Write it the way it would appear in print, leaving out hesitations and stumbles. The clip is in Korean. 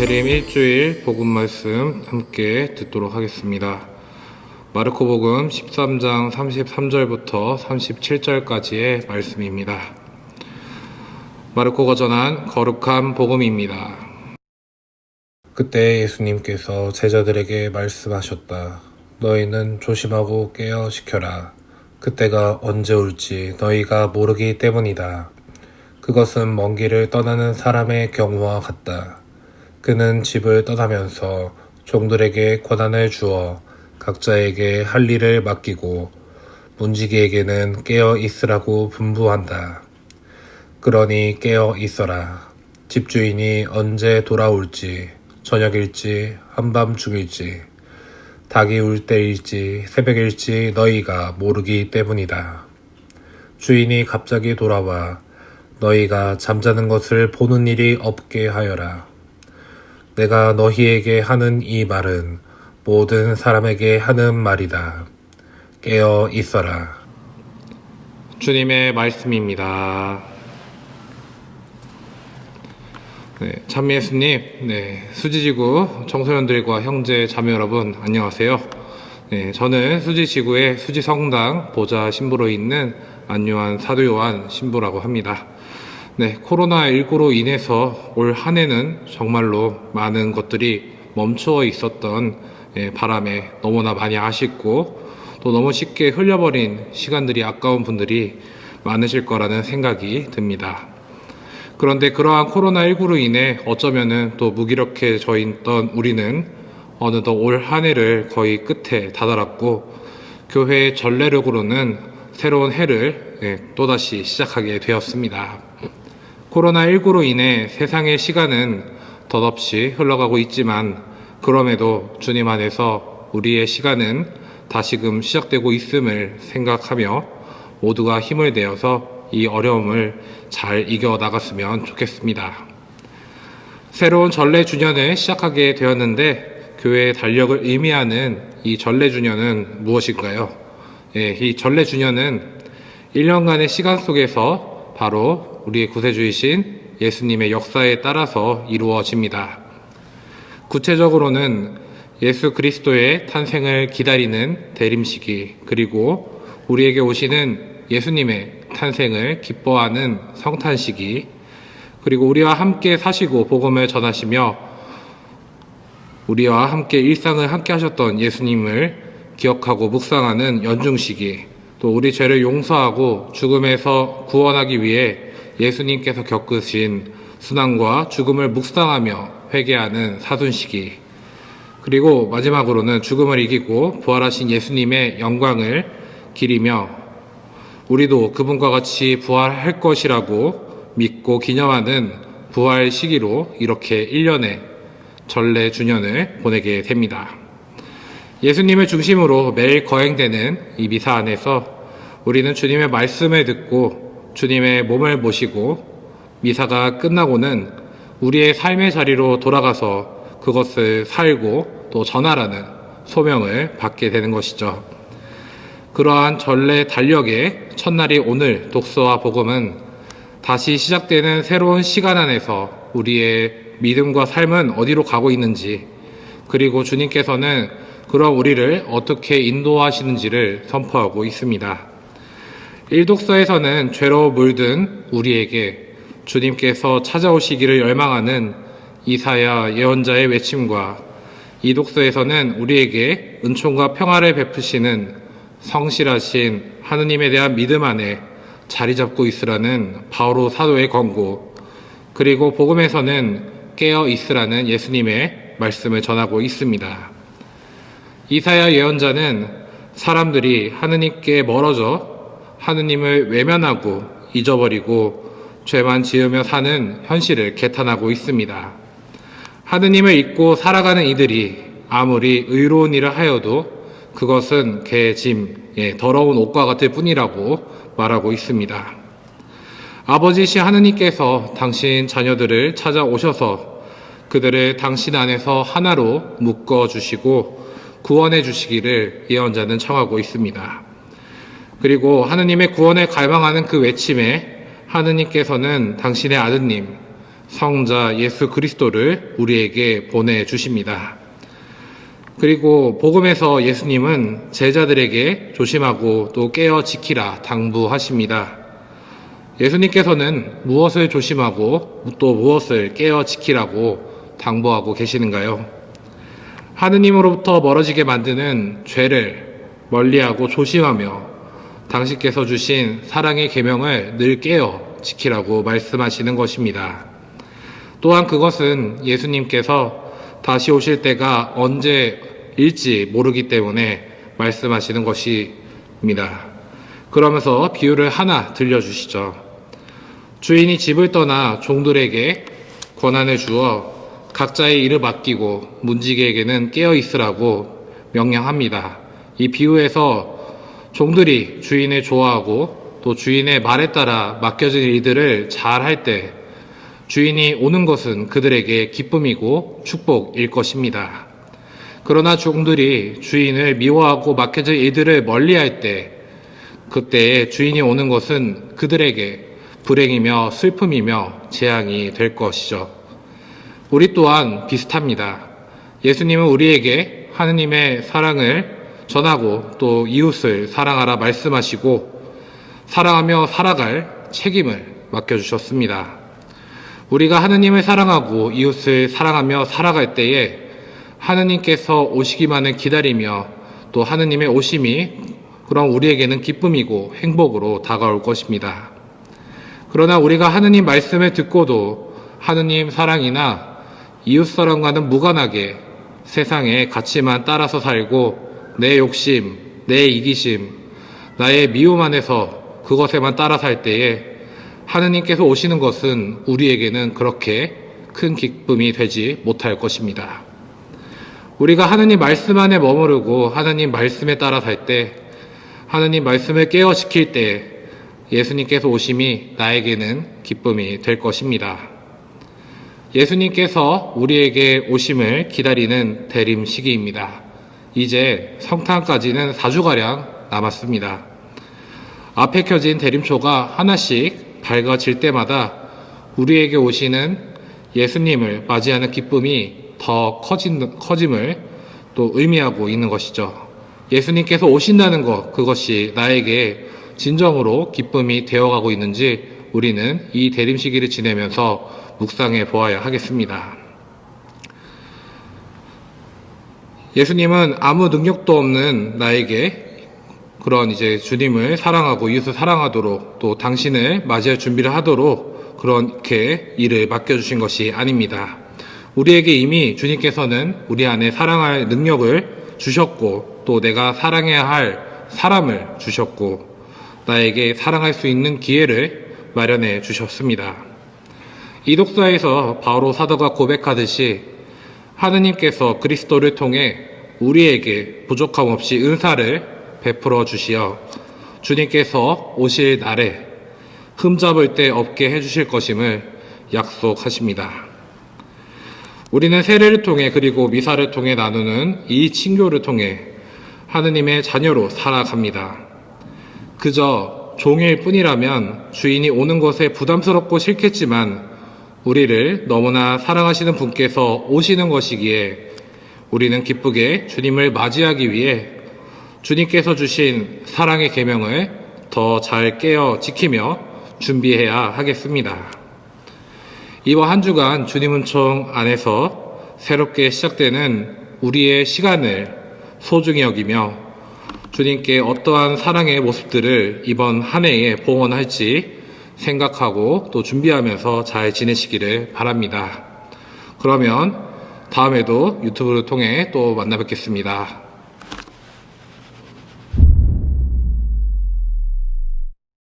재림 일주일 복음 말씀 함께 듣도록 하겠습니다. 마르코복음 13장 33절부터 37절까지의 말씀입니다. 마르코가 전한 거룩한 복음입니다. 그때 예수님께서 제자들에게 말씀하셨다. 너희는 조심하고 깨어 지켜라. 그때가 언제 올지 너희가 모르기 때문이다. 그것은 먼 길을 떠나는 사람의 경우와 같다. 그는 집을 떠나면서 종들에게 권한을 주어 각자에게 할 일을 맡기고 문지기에게는 깨어 있으라고 분부한다. 그러니 깨어 있어라. 집주인이 언제 돌아올지, 저녁일지, 한밤중일지, 닭이 울 때일지, 새벽일지 너희가 모르기 때문이다. 주인이 갑자기 돌아와 너희가 잠자는 것을 보는 일이 없게 하여라. 내가 너희에게 하는 이 말은 모든 사람에게 하는 말이다. 깨어 있어라. 주님의 말씀입니다. 참 예수님, 수지지구 청소년들과 형제 자매 여러분 안녕하세요. 저는 수지지구의 수지성당 보좌 신부로 있는 안요한 사도요한 신부라고 합니다. 코로나19로 인해서 올 한 해는 정말로 많은 것들이 멈추어 있었던 바람에 너무나 많이 아쉽고 또 너무 쉽게 흘려버린 시간들이 아까운 분들이 많으실 거라는 생각이 듭니다. 그런데 그러한 코로나19로 인해 어쩌면은 또 무기력해져 있던 우리는 어느덧 올 한 해를 거의 끝에 다다랐고 교회의 전례력으로는 새로운 해를 또다시 시작하게 되었습니다. 코로나19로 인해 세상의 시간은 덧없이 흘러가고 있지만 그럼에도 주님 안에서 우리의 시간은 다시금 시작되고 있음을 생각하며 모두가 힘을 내어서 이 어려움을 잘 이겨나갔으면 좋겠습니다. 새로운 전례주년을 시작하게 되었는데 교회의 달력을 의미하는 이 전례주년은 무엇일까요? 이 전례주년은 1년간의 시간 속에서 바로 우리의 구세주이신 예수님의 역사에 따라서 이루어집니다. 구체적으로는 예수 그리스도의 탄생을 기다리는 대림시기, 그리고 우리에게 오시는 예수님의 탄생을 기뻐하는 성탄시기, 그리고 우리와 함께 사시고 복음을 전하시며 우리와 함께 일상을 함께 하셨던 예수님을 기억하고 묵상하는 연중시기, 또 우리 죄를 용서하고 죽음에서 구원하기 위해 예수님께서 겪으신 순환과 죽음을 묵상하며 회개하는 사순시기, 그리고 마지막으로는 죽음을 이기고 부활하신 예수님의 영광을 기리며 우리도 그분과 같이 부활할 것이라고 믿고 기념하는 부활 시기로 이렇게 1년의 전례 주년을 보내게 됩니다. 예수님을 중심으로 매일 거행되는 이 미사 안에서 우리는 주님의 말씀을 듣고 주님의 몸을 모시고 미사가 끝나고는 우리의 삶의 자리로 돌아가서 그것을 살고 또 전하라는 소명을 받게 되는 것이죠. 그러한 전례 달력의 첫날이 오늘 독서와 복음은 다시 시작되는 새로운 시간 안에서 우리의 믿음과 삶은 어디로 가고 있는지, 그리고 주님께서는 그런 우리를 어떻게 인도하시는지를 선포하고 있습니다. 1독서에서는 죄로 물든 우리에게 주님께서 찾아오시기를 열망하는 이사야 예언자의 외침과 2독서에서는 우리에게 은총과 평화를 베푸시는 성실하신 하느님에 대한 믿음 안에 자리 잡고 있으라는 바오로 사도의 권고, 그리고 복음에서는 깨어 있으라는 예수님의 말씀을 전하고 있습니다. 이사야 예언자는 사람들이 하느님께 멀어져 하느님을 외면하고 잊어버리고 죄만 지으며 사는 현실을 개탄하고 있습니다. 하느님을 잊고 살아가는 이들이 아무리 의로운 일을 하여도 그것은 개, 짐, 더러운 옷과 같을 뿐이라고 말하고 있습니다. 아버지이신 하느님께서 당신 자녀들을 찾아오셔서 그들을 당신 안에서 하나로 묶어주시고 구원해 주시기를 예언자는 청하고 있습니다. 그리고 하느님의 구원을 갈망하는 그 외침에 하느님께서는 당신의 아드님, 성자 예수 그리스도를 우리에게 보내주십니다. 그리고 복음에서 예수님은 제자들에게 조심하고 또 깨어 지키라 당부하십니다. 예수님께서는 무엇을 조심하고 또 무엇을 깨어 지키라고 당부하고 계시는가요? 하느님으로부터 멀어지게 만드는 죄를 멀리하고 조심하며 당신께서 주신 사랑의 계명을 늘 깨어 지키라고 말씀하시는 것입니다. 또한 그것은 예수님께서 다시 오실 때가 언제일지 모르기 때문에 말씀하시는 것입니다. 그러면서 비유를 하나 들려주시죠. 주인이 집을 떠나 종들에게 권한을 주어 각자의 일을 맡기고 문지기에게는 깨어 있으라고 명령합니다. 이 비유에서 종들이 주인을 좋아하고 또 주인의 말에 따라 맡겨진 일들을 잘 할 때 주인이 오는 것은 그들에게 기쁨이고 축복일 것입니다. 그러나 종들이 주인을 미워하고 맡겨진 일들을 멀리할 때 그때에 주인이 오는 것은 그들에게 불행이며 슬픔이며 재앙이 될 것이죠. 우리 또한 비슷합니다. 예수님은 우리에게 하느님의 사랑을 전하고 또 이웃을 사랑하라 말씀하시고 사랑하며 살아갈 책임을 맡겨주셨습니다. 우리가 하느님을 사랑하고 이웃을 사랑하며 살아갈 때에 하느님께서 오시기만을 기다리며 또 하느님의 오심이 그럼 우리에게는 기쁨이고 행복으로 다가올 것입니다. 그러나 우리가 하느님 말씀을 듣고도 하느님 사랑이나 이웃 사랑과는 무관하게 세상의 가치만 따라서 살고 내 욕심, 내 이기심, 나의 미움 안에서 그것에만 따라 살 때에 하느님께서 오시는 것은 우리에게는 그렇게 큰 기쁨이 되지 못할 것입니다. 우리가 하느님 말씀 안에 머무르고 하느님 말씀에 따라 살 때, 하느님 말씀을 깨어 지킬 때 예수님께서 오심이 나에게는 기쁨이 될 것입니다. 예수님께서 우리에게 오심을 기다리는 대림 시기입니다. 이제 성탄까지는 4주가량 남았습니다. 앞에 켜진 대림초가 하나씩 밝아질 때마다 우리에게 오시는 예수님을 맞이하는 기쁨이 더 커짐을 또 의미하고 있는 것이죠. 예수님께서 오신다는 것, 그것이 나에게 진정으로 기쁨이 되어가고 있는지 우리는 이 대림 시기를 지내면서 묵상해 보아야 하겠습니다. 예수님은 아무 능력도 없는 나에게 그런 이제 주님을 사랑하고 이웃을 사랑하도록 또 당신을 맞이할 준비를 하도록 그렇게 일을 맡겨주신 것이 아닙니다. 우리에게 이미 주님께서는 우리 안에 사랑할 능력을 주셨고 또 내가 사랑해야 할 사람을 주셨고 나에게 사랑할 수 있는 기회를 마련해 주셨습니다. 이 독서에서 바오로 사도가 고백하듯이 하느님께서 그리스도를 통해 우리에게 부족함 없이 은사를 베풀어 주시어 주님께서 오실 날에 흠잡을 데 없게 해주실 것임을 약속하십니다. 우리는 세례를 통해 그리고 미사를 통해 나누는 이 친교를 통해 하느님의 자녀로 살아갑니다. 그저 종일 뿐이라면 주인이 오는 것에 부담스럽고 싫겠지만 우리를 너무나 사랑하시는 분께서 오시는 것이기에 우리는 기쁘게 주님을 맞이하기 위해 주님께서 주신 사랑의 계명을 더 잘 깨어 지키며 준비해야 하겠습니다. 이번 한 주간 주님 은총 안에서 새롭게 시작되는 우리의 시간을 소중히 여기며 주님께 어떠한 사랑의 모습들을 이번 한 해에 봉헌할지 생각하고 또 준비하면서 잘 지내시기를 바랍니다. 그러면 다음에도 유튜브를 통해 또 만나 뵙겠습니다.